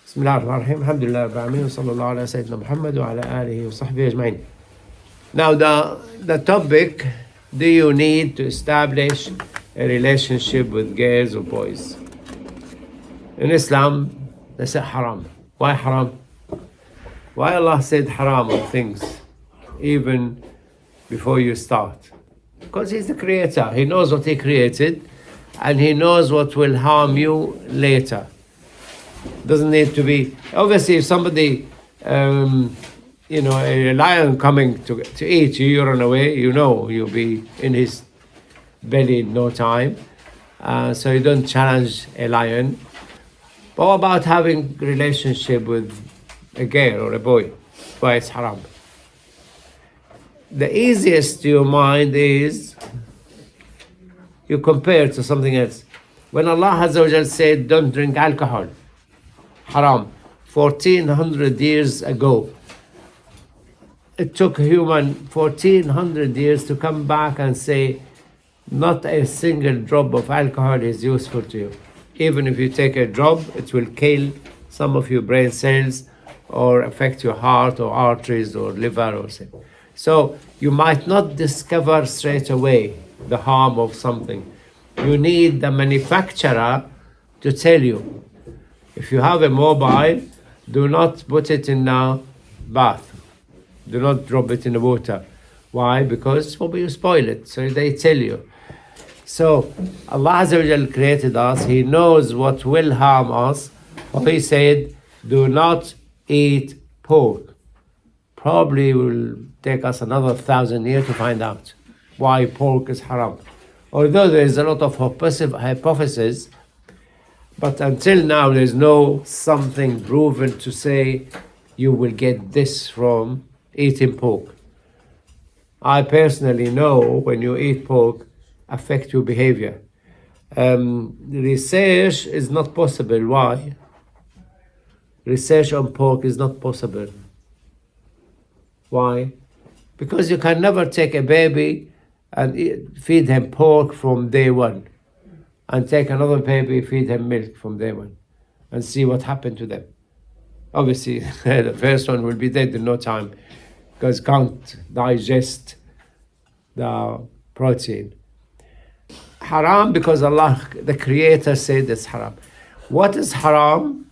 بسم الله الرحمن الرحيم الحمد لله رب العالمين وصلى الله على سيدنا محمد وعلى آله وصحبه أجمعين. Now the topic, do you need to establish a relationship with girls or boys? In Islam, they say haram. Why haram? Why Allah said haram on things even before you start? Because He's the creator. He knows what He created and He knows what will harm you later. Doesn't need to be, obviously if somebody, a lion coming to eat you, you run away, you'll be in his belly in no time. So you don't challenge a lion. But what about having a relationship with a girl or a boy? Why it's haram? The easiest to your mind is you compare to something else. When Allah Azza wa Jal said, don't drink alcohol, haram, 1400 years ago. It took human 1400 years to come back and say, not a single drop of alcohol is useful to you. Even if you take a drop, it will kill some of your brain cells or affect your heart or arteries or liver or something. So you might not discover straight away the harm of something. You need the manufacturer to tell you. If you have a mobile, do not put it in a bath. Do not drop it in the water. Why? Because probably you spoil it. So they tell you. So Allah Azza wa Jal created us. He knows what will harm us. He said, do not eat pork. Probably will take us another 1,000 years to find out why pork is haram. Although there is a lot of hypotheses, but until now, there's no something proven to say you will get this from eating pork. I personally know when you eat pork, affect your behavior. Research is not possible. Why? Research on pork is not possible. Why? Because you can never take a baby and feed him pork from day one. And take another baby, feed him milk from day one, and see what happened to them. Obviously, the first one will be dead in no time, because can't digest the protein. Haram because Allah, the Creator, said it's haram. What is haram?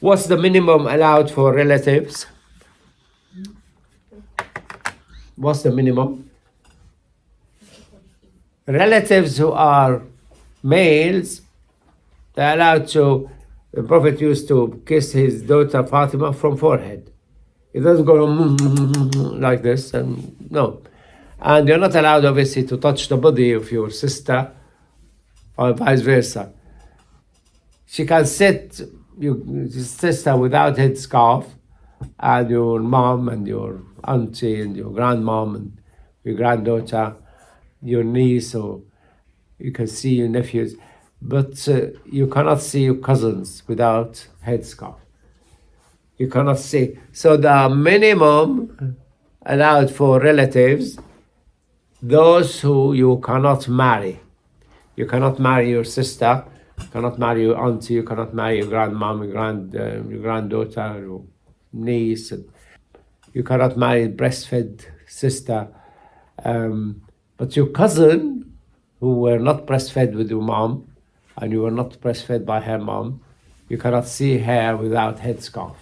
What's the minimum allowed for relatives? What's the minimum? Relatives who are males, they're allowed to, the Prophet used to kiss his daughter Fatima from forehead. It doesn't go like this, and no. And you're not allowed, obviously, to touch the body of your sister, or vice versa. She can sit, your sister, without headscarf, and your mom and your auntie and your grandmom and your granddaughter, your niece, or you can see your nephews, but you cannot see your cousins without headscarf. You cannot see. So the minimum allowed for relatives, those who you cannot marry. You cannot marry your sister, you cannot marry your auntie, you cannot marry your grandmom, your granddaughter, your niece. You cannot marry breastfed sister. But your cousin, who were not breastfed with your mom, and you were not breastfed by her mom, you cannot see her without headscarf.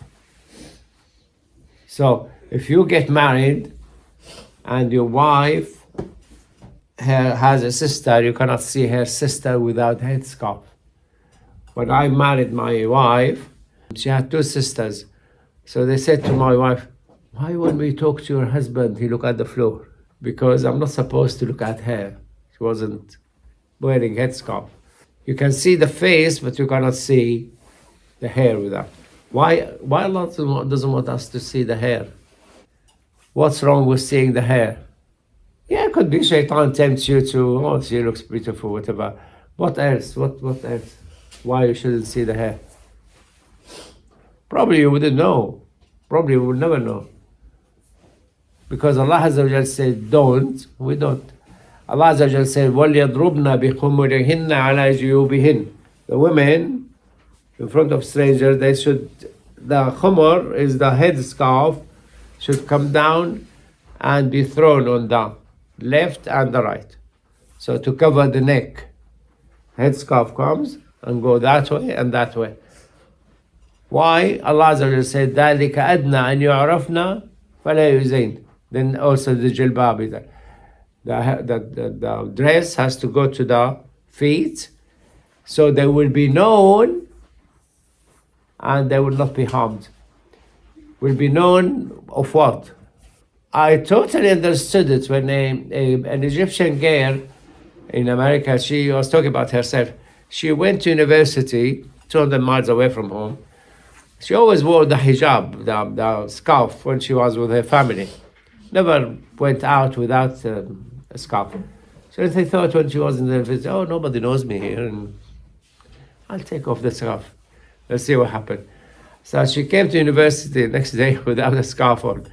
So if you get married and your wife has a sister, you cannot see her sister without headscarf. When I married my wife, she had two sisters. So they said to my wife, why when we talk to your husband, he look at the floor? Because I'm not supposed to look at her. She wasn't wearing headscarf. You can see the face, but you cannot see the hair without. Why Allah doesn't want us to see the hair? What's wrong with seeing the hair? Yeah, it could be Shaitan tempts you to, oh, she looks beautiful, whatever. What else? What else? Why you shouldn't see the hair? Probably you wouldn't know. Probably you would never know. Because Allah Azza wa Jal said, don't, we don't. Allah Azza wa Jal said, وَلْيَضْرُبْنَ بِخُمُرِهِنَّ عَلَى جُيُوبِهِنَّ. The women in front of strangers, the khumr is the headscarf, should come down and be thrown on the left and the right. So to cover the neck, headscarf comes and go that way and that way. Why? Allah Azza wa Jalla said, ذَلِكَ أَدْنَى أَنْ يُعْرَفْنَا فَلَا يُزَيْنَ. Then also the jilbab, the dress has to go to the feet, so they will be known and they will not be harmed. Will be known of what? I totally understood it when an Egyptian girl in America, she was talking about herself. She went to university 200 miles away from home. She always wore the hijab, the scarf, when she was with her family. Never went out without a scarf. So they thought when she was in the university, oh, nobody knows me here, and I'll take off the scarf. Let's see what happened. So she came to university the next day without a scarf on.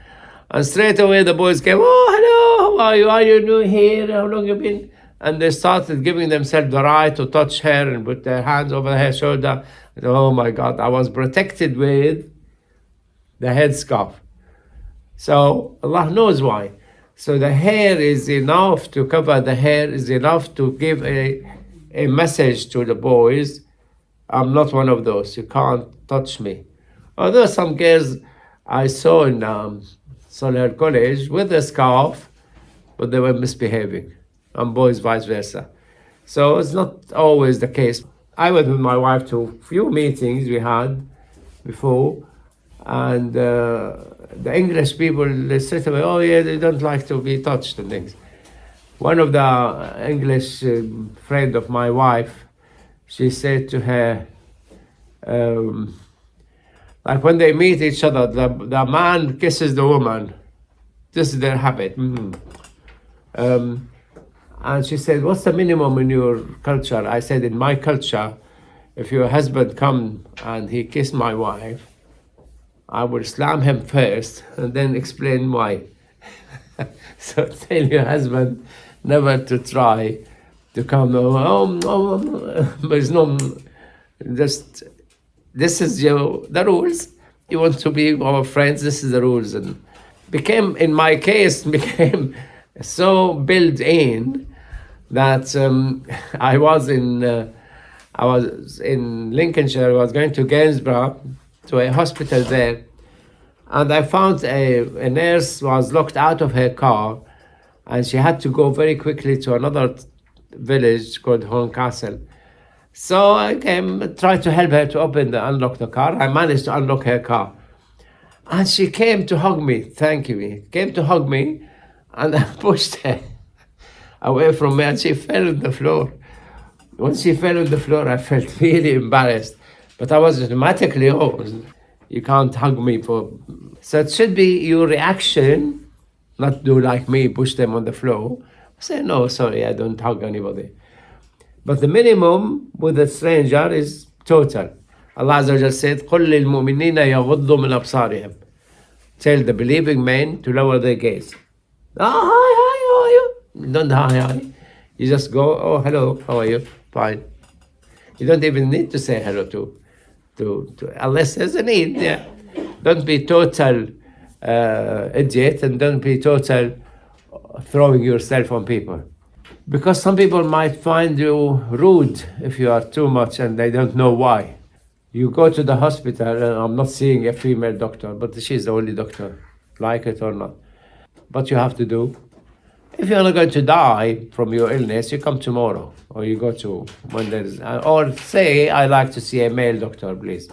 And straight away the boys came, oh, hello, how are you? Are you new here? How long have you been? And they started giving themselves the right to touch her and put their hands over her shoulder. And, oh my God, I was protected with the headscarf. So Allah knows why. So the hair is enough to cover the hair, is enough to give a message to the boys. I'm not one of those. You can't touch me. Although some girls I saw in Solihull College with a scarf, but they were misbehaving, and boys vice versa. So it's not always the case. I went with my wife to a few meetings we had before, and the English people, they straight away, oh yeah, they don't like to be touched and things. One of the English friend of my wife, she said to her, like when they meet each other, the man kisses the woman. This is their habit. And she said, what's the minimum in your culture? I said, in my culture, if your husband come and he kissed my wife, I will slam him first and then explain why. So tell your husband never to try to come, but it's no, just, this is the rules. You want to be our friends, this is the rules. And in my case, became so built in that I was in Lincolnshire. I was going to Gainsborough to a hospital there, and I found a nurse was locked out of her car, and she had to go very quickly to another village called Horncastle. So I tried to help her to unlock the car. I managed to unlock her car, and she came to hug me. Thank you. Came to hug me, and I pushed her away from me, and she fell on the floor. When she fell on the floor, I felt really embarrassed, but I was automatically, you can't hug me so it should be your reaction, not do like me, push them on the floor. Say, no, sorry, I don't hug anybody. But the minimum with a stranger is total. Allah Azza wa Jalla said, قُلْ لِلْمُؤْمِنِينَ يَغُضُّوا مِنْ أَبْصَارِهِمْ. Tell the believing men to lower their gaze. Hi, how are you? Don't hi. You just go, oh, hello, how are you? Fine. You don't even need to say hello to unless there's a need, yeah. Don't be total idiot, and don't be total throwing yourself on people. Because some people might find you rude if you are too much and they don't know why. You go to the hospital, and I'm not seeing a female doctor, but she's the only doctor, like it or not. But you have to do. If you're not going to die from your illness, you come tomorrow, or you go to when there's, or say, I like to see a male doctor, please.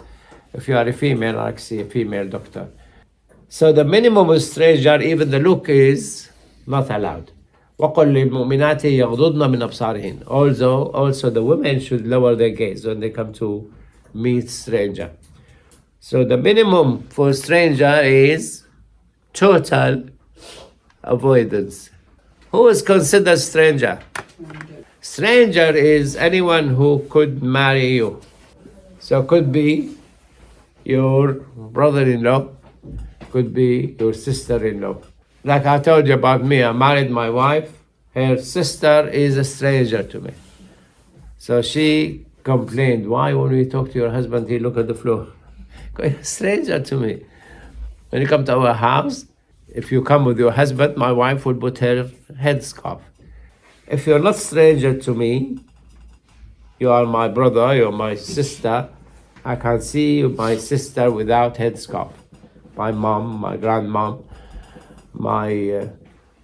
If you are a female, I like to see a female doctor. So the minimum of stranger, even the look is not allowed. وَقُلْ لِلْمُؤْمِنَاتِ يَغْضُضْنَ مِنْ أَبْصَارِهِنْ. Also the women should lower their gaze when they come to meet stranger. So the minimum for stranger is total avoidance. Who is considered stranger? Stranger is anyone who could marry you. So could be your brother-in-law, could be your sister-in-law. Like I told you about me, I married my wife. Her sister is a stranger to me. So she complained, why when we talk to your husband, he look at the floor? You're a stranger to me. When you come to our house, if you come with your husband, my wife will put her headscarf. If you're not stranger to me, you are my brother, you're my sister, I can see my sister without headscarf. My mom, my grandmom, my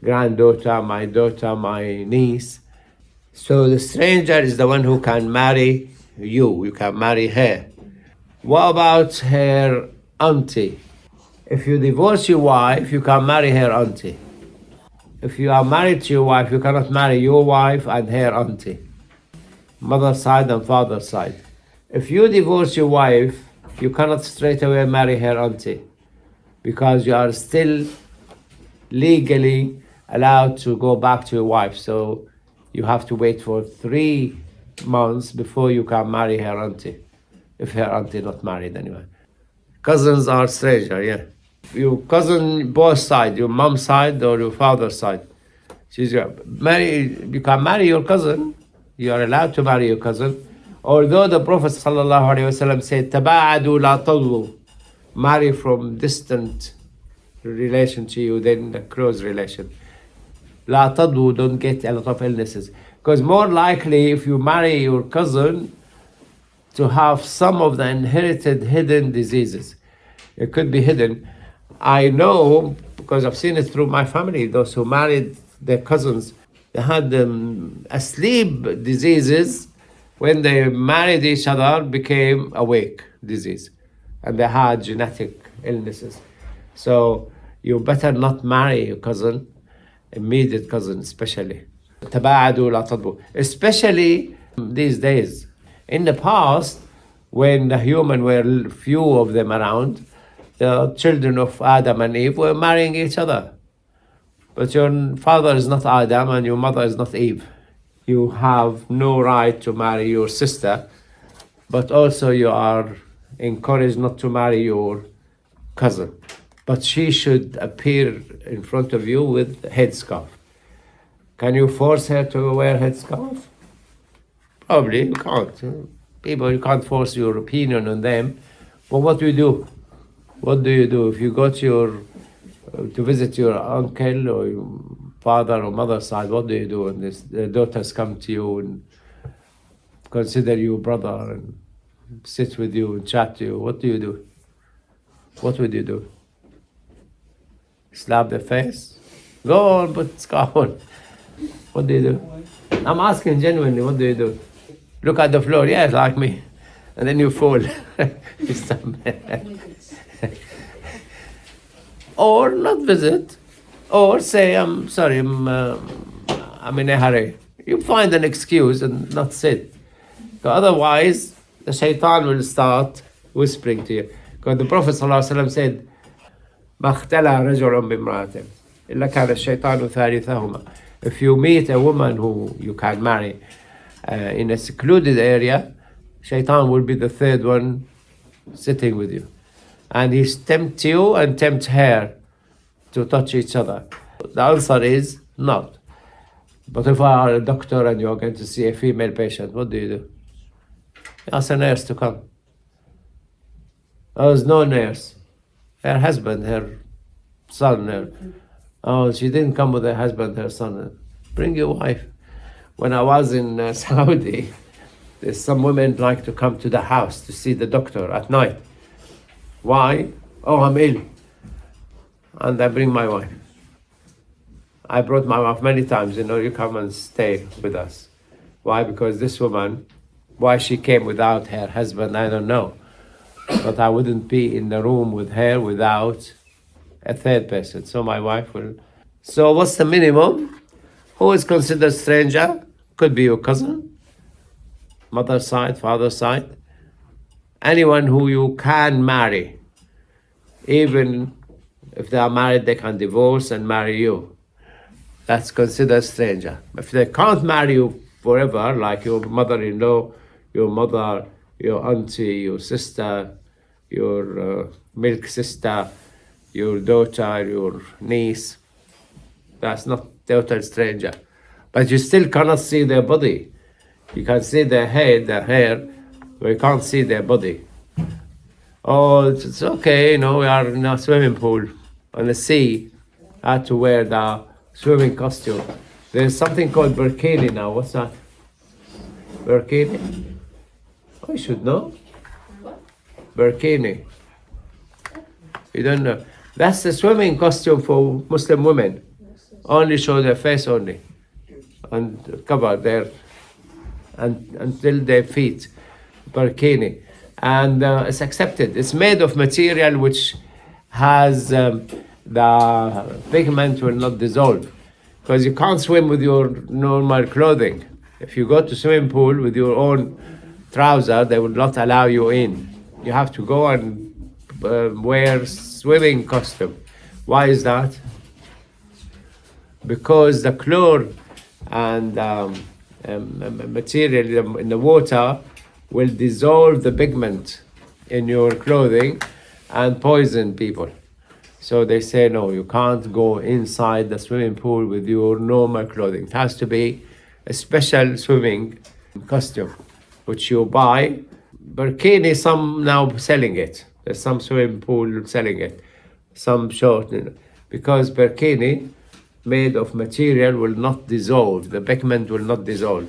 granddaughter, my daughter, my niece. So the stranger is the one who can marry you. You can marry her. What about her auntie? If you divorce your wife, you can marry her auntie. If you are married to your wife, you cannot marry your wife and her auntie. Mother side and father side. If you divorce your wife, you cannot straight away marry her auntie because you are still legally allowed to go back to your wife. So you have to wait for 3 months before you can marry her auntie, if her auntie not married anyway. Cousins are stranger, yeah. Your cousin, both sides, your mom's side or your father's side. You can marry your cousin. You are allowed to marry your cousin. Although the Prophet ﷺ said, "Taba'adu la tadlu," marry from distant relation to you than the close relation. La tadlu, don't get a lot of illnesses. Because more likely, if you marry your cousin, to have some of the inherited hidden diseases. It could be hidden. I know, because I've seen it through my family, those who married their cousins, they had asleep diseases. When they married each other, became awake disease. And they had genetic illnesses. So you better not marry your cousin, immediate cousin especially. تباعدوا لا تضبوا. Especially these days. In the past, when the human were few of them around, the children of Adam and Eve were marrying each other. But your father is not Adam and your mother is not Eve. You have no right to marry your sister, but also you are encouraged not to marry your cousin. But she should appear in front of you with a headscarf. Can you force her to wear a headscarf? Probably you can't. People, you can't force your opinion on them. But what do you do? What do you do if you go to visit your uncle or your father or mother's side? What do you do when the daughters come to you and consider you a brother and sit with you and chat to you? What do you do? What would you do? Slap their face? Go on, put scarf on. What do you do? I'm asking genuinely, what do you do? Look at the floor, yes, like me. And then you fall. Or not visit. Or say, I'm sorry, I'm in a hurry. You find an excuse and not sit. Otherwise, the shaitan will start whispering to you. Because the Prophet ﷺ said, ما اختلى رجل بامرأة إلا كان الشيطان ثالثهما. If you meet a woman who you can marry in a secluded area, shaitan will be the third one sitting with you. And he tempts you and tempts her to touch each other. The answer is not. But if I are a doctor and you're going to see a female patient, what do? You ask a nurse to come. There was no nurse. Her husband, her son, she didn't come with her husband, her son. Bring your wife. When I was in Saudi, there's some women like to come to the house to see the doctor at night. Why? Oh, I'm ill. And I bring my wife. I brought my wife many times, you come and stay with us. Why? Because this woman, why she came without her husband, I don't know. But I wouldn't be in the room with her without a third person. So my wife will. So what's the minimum? Who is considered stranger? Could be your cousin, mother's side, father's side. Anyone who you can marry. Even if they are married, they can divorce and marry you. That's considered stranger. If they can't marry you forever, like your mother-in-law, your mother, your auntie, your sister, your milk sister, your daughter, your niece, that's not total stranger. But you still cannot see their body. You can see their head, their hair, but you can't see their body. Oh, it's okay, we are in a swimming pool on the sea. I had to wear the swimming costume. There's something called burkini now. What's that? Burkini? I should know. Burkini. You don't know. That's the swimming costume for Muslim women. Only show their face only. And cover their, until their feet. Burkini. And it's accepted. It's made of material which has the pigment will not dissolve. Because you can't swim with your normal clothing. If you go to swimming pool with your own trouser, they will not allow you in. You have to go and wear swimming costume. Why is that? Because the chlorine and material in the water will dissolve the pigment in your clothing and poison people. So they say, no, you can't go inside the swimming pool with your normal clothing. It has to be a special swimming costume, which you buy. Burkini, some now selling it. There's some swimming pool selling it. Some short, because burkini made of material will not dissolve. The pigment will not dissolve.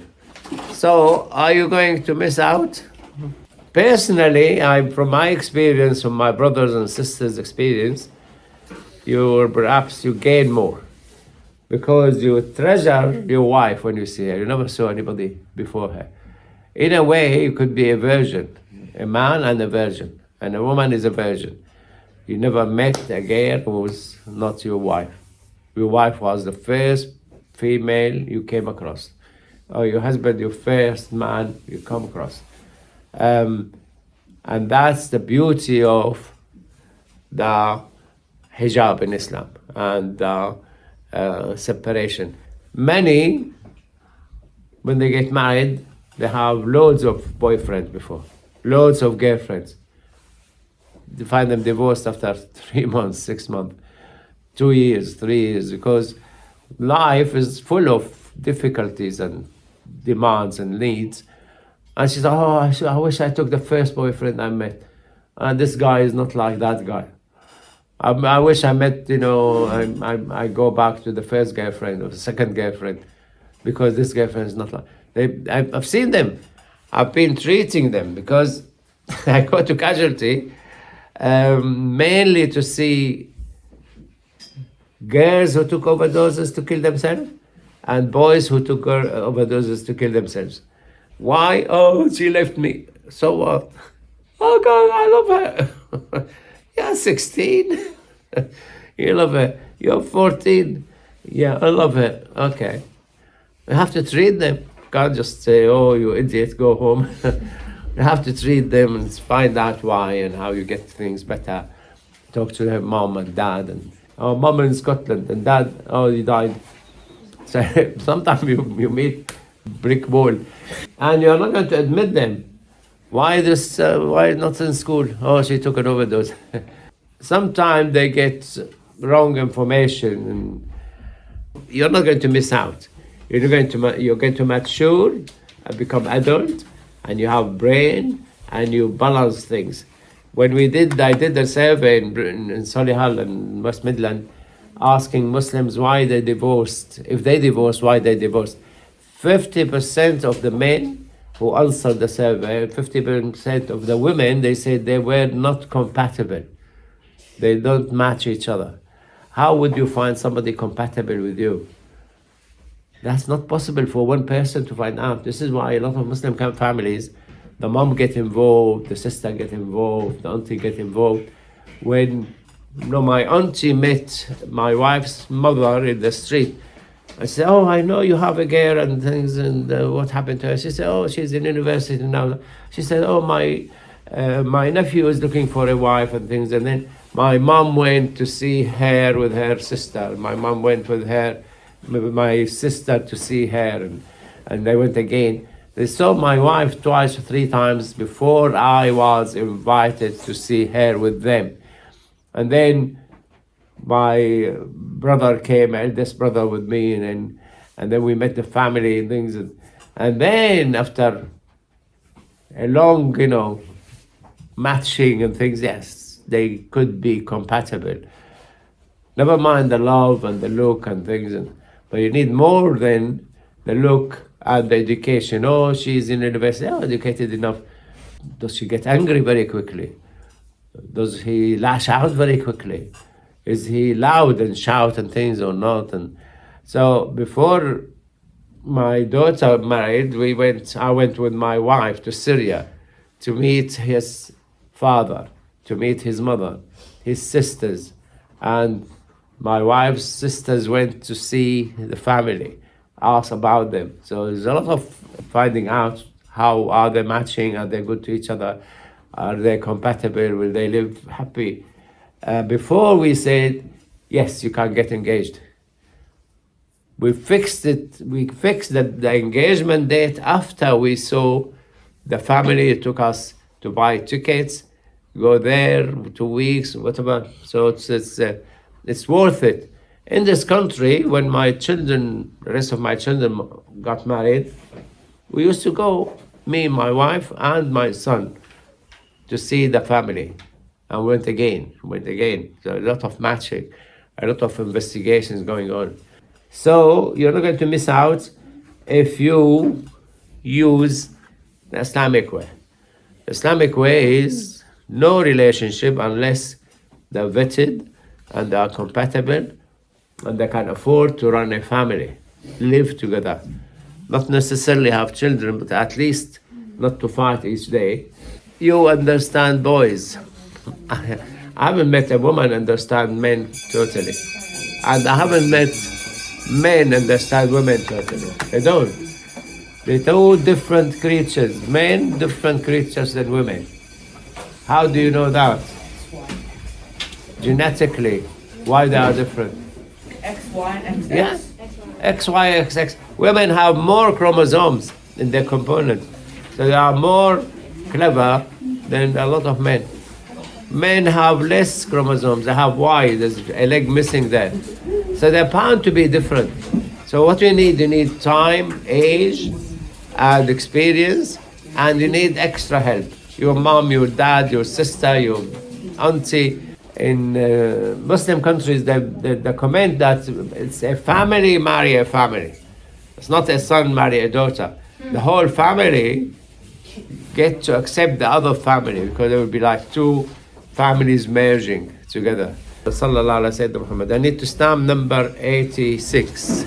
So are you going to miss out? Personally, from my experience, from my brothers and sisters' experience, you gain more. Because you treasure your wife when you see her. You never saw anybody before her. In a way, you could be a virgin, a man and a virgin, and a woman is a virgin. You never met a girl who was not your wife. Your wife was the first female you came across. Or your husband, your first man you come across. And that's the beauty of the hijab in Islam and separation. Many, when they get married, they have loads of boyfriends before, loads of girlfriends. You find them divorced after 3 months, 6 months, 2 years, 3 years, because life is full of difficulties and demands and needs. And she said, I wish I took the first boyfriend I met. And this guy is not like that guy. I wish I met, I go back to the first girlfriend or the second girlfriend, because this girlfriend is not like. I've seen them. I've been treating them because I go to casualty mainly to see girls who took overdoses to kill themselves and boys who took overdoses to kill themselves. Why? Oh, she left me. So what? Oh God, I love her. You're 16. You love her. You're 14. Yeah, I love her. Okay. You have to treat them. Can't just say, oh, you idiot, go home. You have to treat them and find out why and how you get things better. Talk to their mom and dad. And oh, mom in Scotland and dad, oh, he died. So sometimes you meet brick wall and you're not going to admit them. Why not in school? Oh, she took an overdose. Sometimes they get wrong information and you're not going to miss out. You're going to mature and become adult, and you have brain and you balance things. When I did a survey in Solihull and West Midland, asking Muslims why they divorced. If they divorced, why they divorced. 50% of the men who answered the survey, 50% of the women, they said they were not compatible. They don't match each other. How would you find somebody compatible with you? That's not possible for one person to find out. This is why a lot of Muslim families, the mom get involved, the sister get involved, the auntie get involved. When my auntie met my wife's mother in the street, I said, oh, I know you have a girl and things, and what happened to her? She said, oh, she's in university now. She said, oh, my nephew is looking for a wife and things. And then my mom went to see her with her sister. My mom went with my sister to see her, and they went again. They saw my wife twice or 3 times before I was invited to see her with them. And then my brother came, eldest brother, with me, and then we met the family and things. And And then after a long, matching and things, yes, they could be compatible. Never mind the love and the look and things, but you need more than the look and the education. Oh, she's in university, educated enough. Does she get angry very quickly? Does he lash out very quickly? Is he loud and shout and things or not? And so before my daughter married, I went with my wife to Syria to meet his father, to meet his mother, his sisters, and my wife's sisters went to see the family, ask about them. So there's a lot of finding out how are they matching, are they good to each other, are they compatible, will they live happy? Before we said, yes, you can get engaged. We fixed it. We fixed the engagement date after we saw the family. It took us to buy tickets, go there 2 weeks, whatever. So it's worth it. In this country, when the rest of my children got married, we used to go, me, my wife, and my son, to see the family, and went again. So a lot of matching, a lot of investigations going on. So you're not going to miss out if you use the Islamic way. The Islamic way is no relationship unless they're vetted and they are compatible and they can afford to run a family, live together. Not necessarily have children, but at least not to fight each day. You understand boys. I haven't met a woman understand men totally. And I haven't met men understand women totally. They don't. They're two different creatures. Men, different creatures than women. How do you know that? Genetically, why they are different? XY and XX? Yeah. XY, XX. Women have more chromosomes in their component. So they are more clever than a lot of men. Men have less chromosomes. They have Y. There's a leg missing there. So they're bound to be different. So what you need time, age, and experience, and you need extra help. Your mom, your dad, your sister, your auntie. In Muslim countries, they comment that it's a family marry a family. It's not a son marry a daughter. The whole family get to accept the other family because it would be like two families merging together. Sallallahu Alaihi Wasallam. I need to stamp number 86.